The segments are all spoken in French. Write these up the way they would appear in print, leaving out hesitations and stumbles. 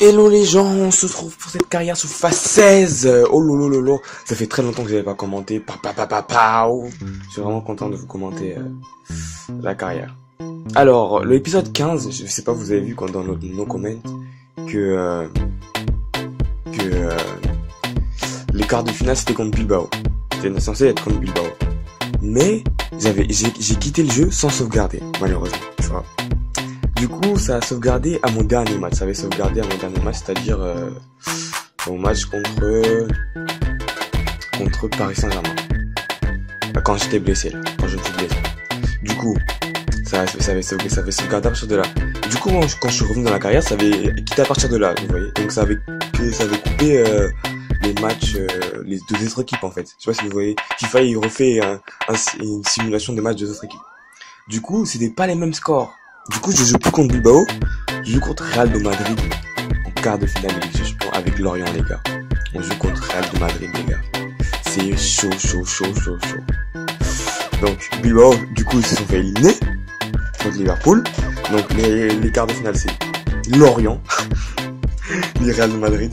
Hello les gens, on se retrouve pour cette carrière sur phase 16. Oh lolo lolo, ça fait très longtemps que j'avais pas commenté. Je suis vraiment content de vous commenter la carrière. Alors, l'épisode 15, je sais pas, vous avez vu quand dans nos comments que les quarts de finale c'était contre Bilbao. C'était censé être contre Bilbao. Mais j'ai quitté le jeu sans sauvegarder, malheureusement, tu vois. Du coup, ça a sauvegardé à mon dernier match. Ça avait sauvegardé à mon dernier match, c'est-à-dire mon match contre Paris Saint-Germain. Quand j'étais blessé, quand je me suis blessé. Du coup, ça avait sauvegardé à partir de là. Du coup, moi, quand je suis revenu dans la carrière, ça avait quitté à partir de là, vous voyez. Donc ça avait coupé les matchs, les deux autres équipes en fait. Je sais pas si vous voyez. FIFA il refait une simulation des matchs des autres équipes. Du coup, c'était pas les mêmes scores. Du coup, je joue plus contre Bilbao, je joue contre Real de Madrid en quart de finale de Ligue des Champions avec Lorient, les gars. On joue contre Real de Madrid, les gars. C'est chaud. Donc, Bilbao, du coup, ils se sont fait éliminer contre Liverpool. Donc, les quarts de finale, c'est Lorient, les Real de Madrid.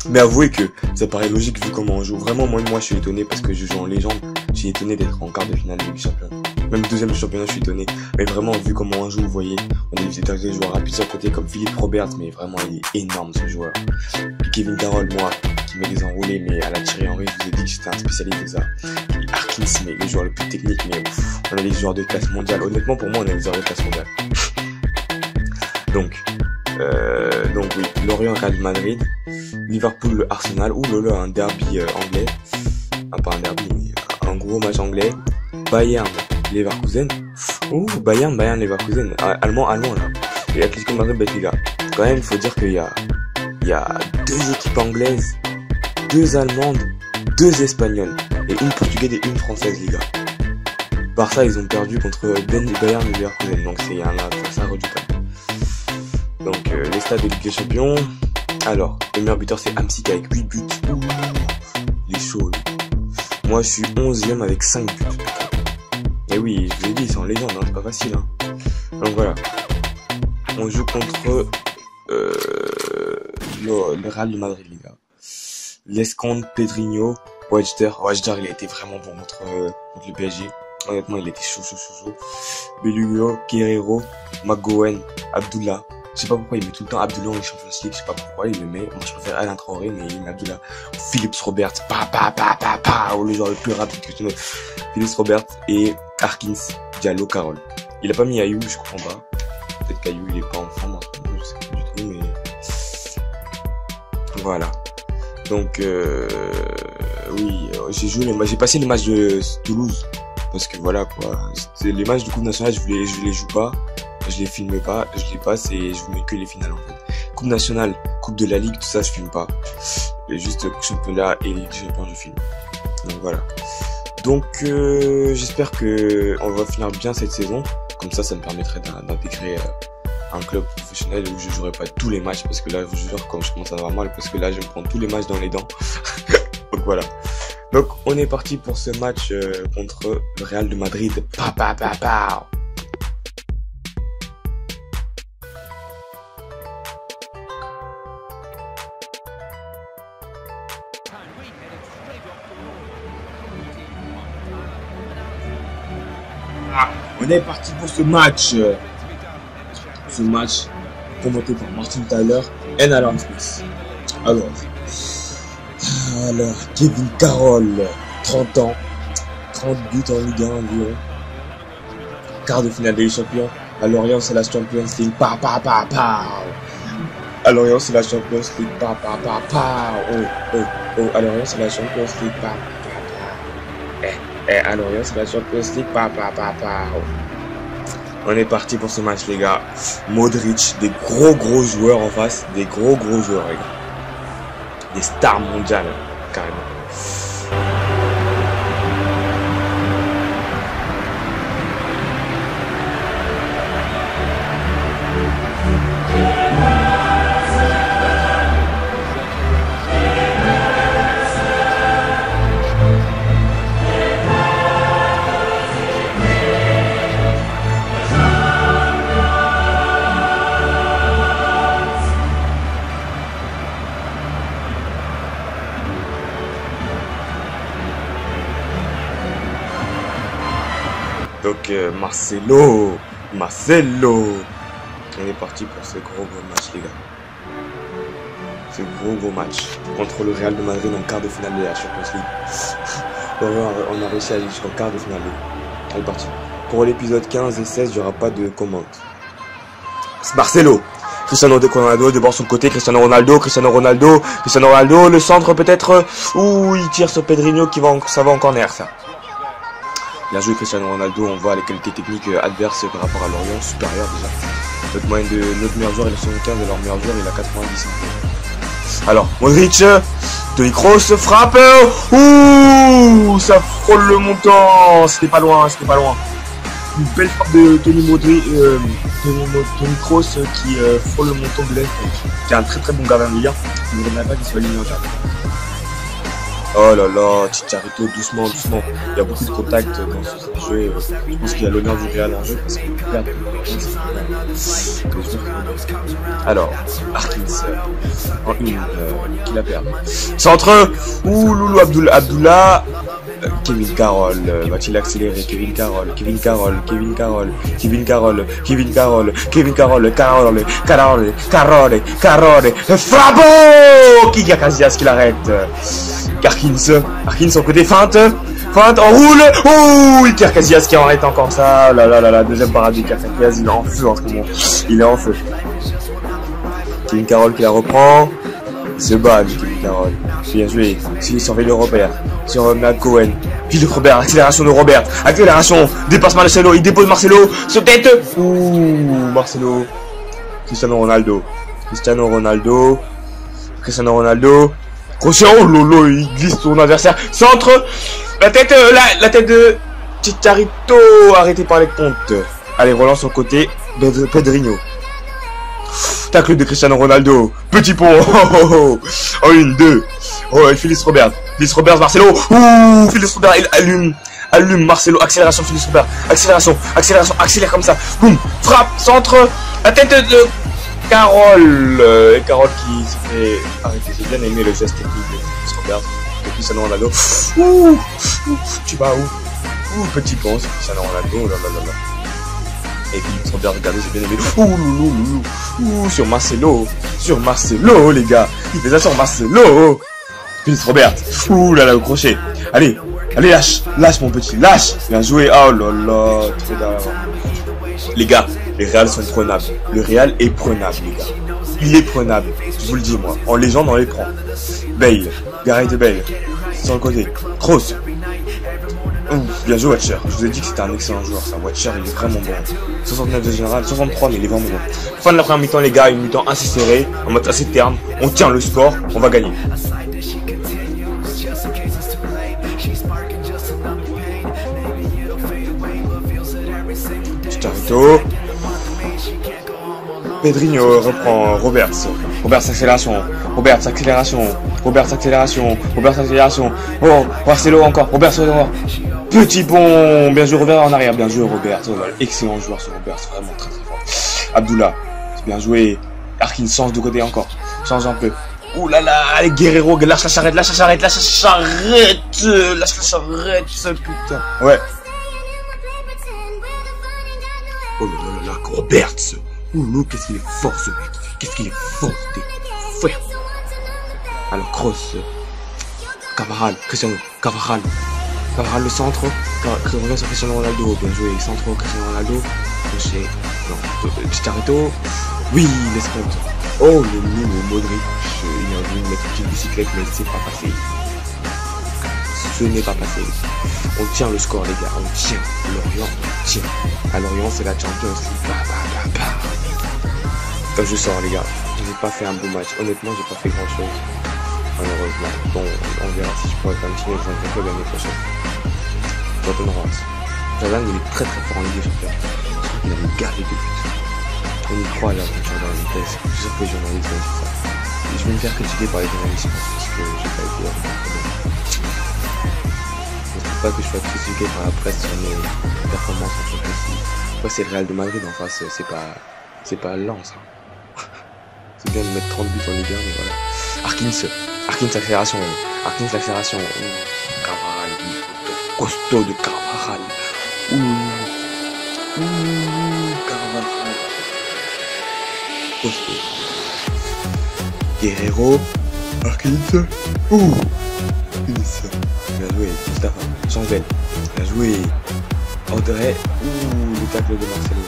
Mais avouez que ça paraît logique vu comment on joue. Vraiment, moi, je suis étonné parce que je joue en légende. Je suis étonné d'être en quart de finale de Ligue des Champions. Même deuxième championnat, je suis étonné. Mais vraiment, vu comment on joue, vous voyez, on a des joueurs rapides sur le côté comme Philippe Roberts, mais vraiment, il est énorme ce joueur. Et Kevin Carroll, moi, qui met des enroulés, mais à la Thierry Henry, je vous ai dit que j'étais un spécialiste de ça. Et Harkins, mais le joueur le plus technique, mais on a des joueurs de classe mondiale. Honnêtement, pour moi, on a des joueurs de classe mondiale. Donc oui, Lorient, Real Madrid, Liverpool, Arsenal, un derby anglais. Pas un derby, mais un gros match anglais. Bayern, Leverkusen. Bayern, Leverkusen. Allemand, là. Et Atlético Madrid, Benfica. Quand même, il faut dire qu'il y a deux équipes anglaises, deux allemandes, deux espagnoles, et une portugaise et une française, les gars. Barça, ils ont perdu contre Bayern et Leverkusen, donc c'est redoutable. Donc, les stades de Ligue des Champions. Alors, le meilleur buteur, c'est Hamsik avec 8 buts. Ouh, il est chaud, lui. Moi, je suis 11e avec 5 buts. Et oui, je vous ai dit, c'est en légende, hein, c'est pas facile. Hein. Donc voilà. On joue contre le Real de Madrid, les gars. Lescande, Pedrinho, Wajder, il a été vraiment bon contre le PSG. Honnêtement, il était chaud. Bellugo, Guerrero, Magouen, Abdullah. Je sais pas pourquoi il met tout le temps Abdullah en Champions League, je sais pas pourquoi il le met. Moi je préfère Alain Traoré, mais il met Abdullah. Philips Roberts, le joueur le plus rapide que je connais. Philips Roberts et Harkins, Diallo, Carroll. Il a pas mis Ayou, je comprends pas. Peut-être qu'Ayou il est pas en forme en ce moment, je sais pas du tout, mais voilà. Donc oui, j'ai passé les matchs de Toulouse parce que voilà quoi. Les matchs de Coupe nationale, je les joue pas. Je les filme pas, je les passe et je vous mets que les finales en fait. Coupe nationale, Coupe de la Ligue, tout ça je filme pas. Et juste championnat et Ligue des Champions je filme. Donc voilà. Donc j'espère que on va finir bien cette saison. Comme ça me permettrait d'intégrer un club professionnel où je jouerai pas tous les matchs parce que là je jure quand je commence à avoir mal parce que là je vais me prendre tous les matchs dans les dents. Donc voilà. Donc on est parti pour ce match contre le Real de Madrid. On est parti pour ce match. Ce match commenté par Martin Tyler et Alan Smith. Alors, Kevin Carroll, 30 ans, 30 buts en Ligue 1 environ. Quart de finale des champions. À Lorient, c'est la Champions League. À Lorient, c'est la Champions League. À Lorient, c'est la Champions League. À Lorient, c'est la Champions League. On est parti pour ce match, les gars. Modric, des gros joueurs en face. Des gros joueurs, les gars. Des stars mondiales, carrément. avec Marcelo. Marcelo. On est parti pour ce gros match, les gars. Ce gros match contre le Real de Madrid en quart de finale de la Champions League. On a réussi à aller jusqu'en quart de finale. On est parti. Pour l'épisode 15 et 16, il n'y aura pas de commande. Marcelo. Cristiano Ronaldo de bord sur le côté, Cristiano Ronaldo, le centre peut-être, ouh, il tire sur Pedrinho ça va en corner, ça. Bien joué Cristiano Ronaldo, on voit les qualités techniques adverses par rapport à Lorient, supérieures déjà. Notre meilleur joueur il est 75 et leur meilleur joueur il a 90. Alors, Modric, Toni Kroos frappe, ouh, ça frôle le montant, c'était pas loin. Une belle frappe de Toni Kroos qui frôle le montant de l'Est, qui est un très bon gardien de Ligue 1. Il ne devrait pas qu'il soit aligné en gardien. Oh là là, Chicharito, doucement. Il y a beaucoup de contacts dans ce jeu. Je pense qu'il y a l'honneur du Real en jeu parce qu'il perd. Alors, Harkins en une, qui la perd. Centre, ouh, Loulou Abdullah. Kevin Carroll, va-t-il accélérer? Kevin Carroll, Frabo! Kika Casillas qui l'arrête. Harkins en côté feinte, en roule, ouh, Iker Casillas qui arrête encore ça, la deuxième parade d'Iker Casillas, il est en feu en ce moment, Kevin Carroll qui la reprend, il se bat Kevin Carroll, bien joué, il surveille le Robert, sur Cohen, Philippe Robert, accélération de Robert, dépasse Marcelo, il dépose Marcelo, sur tête, ouh, Marcelo, Cristiano Ronaldo, Crochet, oh lolo, il glisse son adversaire, centre, la tête de Chicharito, arrêté par les comptes. Allez, relance au côté, Pedrinho. Tacle de Cristiano Ronaldo, petit pont, en 1, 2, Philippe Robert, Marcelo, ouh, Philippe Robert, il allume Marcelo, accélération, Philippe Robert, accélère comme ça, boum, frappe, centre, la tête de Carroll, qui se fait arrêter. J'ai bien aimé le geste technique de Robert, de Cristiano Ronaldo. Ouh, tu vas où? Ouh, petit pont, c'est Cristiano Ronaldo, là. Et puis Robert, regardez, j'ai bien aimé. Ouh, sur Marcelo, les gars. Il fait ça sur Marcelo. Philippe Robert, ouh là, au crochet. Allez, lâche mon petit, lâche. Bien joué, oh là là, trop d'avant. Les gars, les Real sont prenables. Le Real est prenable, les gars. Il est prenable. Je vous le dis, moi. En légende, on les prend. Bale. Gareth Bale. Sur le côté. Kroos. Bien joué, Watcher. Je vous ai dit que c'était un excellent joueur, ça. Watcher, il est vraiment bon. 69 de général. 63, mais il est vraiment bon. Fin de la première mi-temps, les gars. Une mi-temps assez serrée. En mode assez terne. On tient le score. On va gagner. Chicharito. Pedrinho reprend Robert accélération. Oh, Marcelo encore. Petit pont. Bien joué Robert en arrière. Bien joué Robert. Excellent joueur ce Robert. C'est vraiment très fort. Abdullah. C'est bien joué. Harkins change de côté encore. Change un peu. Ouh là là. Allez Guerrero. Lâche la charrette. Putain. Ouais. Oh là, Robert. Ouh, qu'est-ce qu'il est fort ce mec. T'es fort. Alors Kroos, Carvajal, Cristiano, Carvajal le centre, qui revient sur Cristiano Ronaldo, bien joué, centre Cristiano Ronaldo, Chicharito, oui, l'espagne. Oh le nouveau Modric, il a voulu mettre une petite bicyclette mais c'est pas passé. Ce n'est pas passé. On tient le score les gars, on tient. Lorient, tient. À Lorient c'est la Champions League. Comme je sors les gars, j'ai pas fait un beau match. Honnêtement j'ai pas fait grand chose. Malheureusement. Bon, on verra si je pourrais continuer les entraînements l'année prochaine. Jordan Rance. Jordan il est très fort en Ligue des Champions. Il a une gavé de buts. On y croit là, Jordan. Je suis sûr que les journalistes vont dire ça. Et je vais me faire critiquer par les journalistes parce que j'ai pas été là. Je ne trouve pas que je sois critiqué par la presse sur mes performances en Champions League. Après c'est le Real de Madrid en face, c'est pas Lens. C'est bien de mettre 30 buts en Ligue 1, mais voilà. Harkins accélération. Carvajal, costaud de Carvajal. Carvajal. Costo. Guerrero. Arquinson. Vinicius. Bien joué. Mustafa. Changel. Bien joué. André. Le tacle de Marcelo.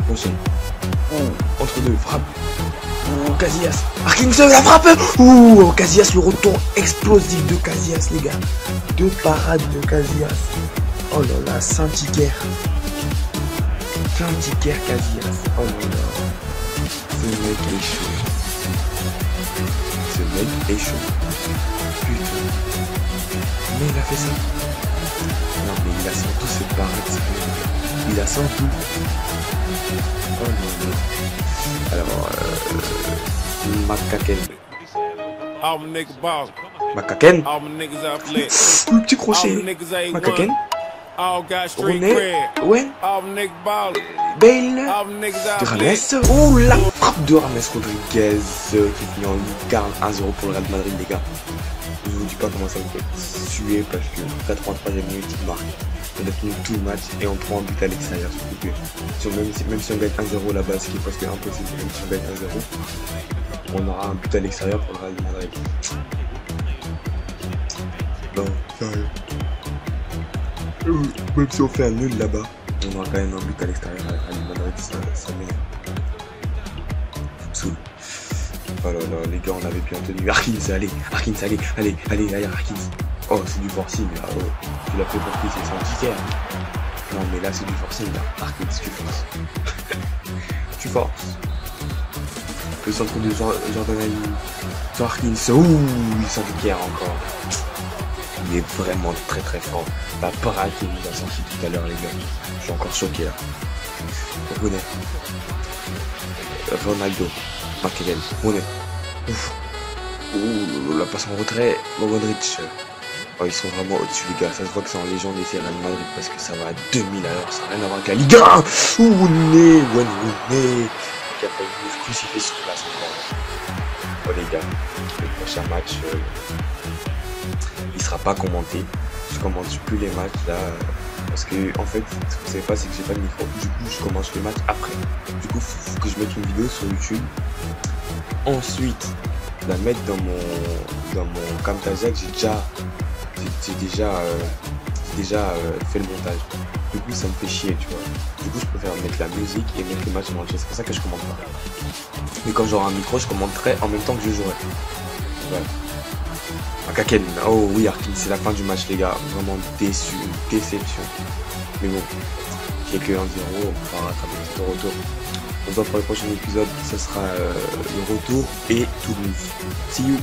Prochain. Entre deux. Frappe. Casillas. Arquinson, la frappe. Casillas, le retour explosif de Casillas, les gars. 2 parades de Casillas. Oh là là, Saint-Tiquaire. Saint-Tiquaire, Casillas. Oh là là. Ce mec est chaud. Ce mec est chaud. Putain. Mais il a fait ça. Non mais il a sans tout cette parade. Il a sans tout. Oh non, non. Alors, Makaken. Makaken. Le petit crochet. Makaken. René. Owen. Bale. Rames. Oh, la frappe de Rames Rodriguez qui finit en lucarne 1-0 pour le Real Madrid, les gars. Je vous dis pas comment ça me fait suer parce que 83e minute il marque. On a fini tout le match et on prend un but à l'extérieur, surtout que même si on gagne 1-0 là-bas, ce qui est presque impossible, même si on gagne 1-0, on aura un but à l'extérieur pour le Real Madrid. Non, sérieux. Même si on fait un nul là-bas, on aura quand même un but à l'extérieur à Real Madrid, ça m'énerve. Saoul. Oh là là, les gars, on avait bien tenu. Harkins, allez, Harkins. Oh, c'est du forcing là. Oh, tu l'as fait pour qui? C'est Saint-Tiquaire. Non, mais là, c'est du forcing là. Harkins, tu forces. Tu forces. Le centre de Jordan Ayew. Sur Harkins. Ouh, Saint-Tiquaire encore. Il est vraiment très très fort. La parade qu'il nous a sorti tout à l'heure, les gars. Je suis encore choqué là. René. Ronaldo. Makelele. René. Ouf. Ouh, la passe en retrait. Modric. Oh, ils sont vraiment au-dessus, les gars. Ça se voit que c'est en légende ici Real Madrid parce que ça va à 2000 à l'heure. Ça n'a rien à voir avec la Ligue 1. Rooney. Qui a failli nous crucifier sur place encore. Oh, les gars. Le prochain match, il sera pas commenté. Je commente plus les matchs là. Parce que, en fait, ce que vous savez pas, c'est que j'ai pas de micro. Du coup, je commence les matchs après. Du coup, faut que je mette une vidéo sur YouTube. Ensuite, je la mettre dans mon Camtasia que j'ai déjà fait le montage. Du coup, ça me fait chier, tu vois. Du coup, je préfère mettre la musique et mettre les matchs en entier. C'est pour ça que je commente pas. Mais quand j'aurai un micro, je commenterai en même temps que je jouerai. Voilà. Makaken, oh oui, Harkins, c'est la fin du match, les gars. Vraiment déçu, déception. Mais bon, j'ai que 1-0, on va rattraper le retour. On se voit pour le prochain épisode, ce sera le retour et Toulouse. See you!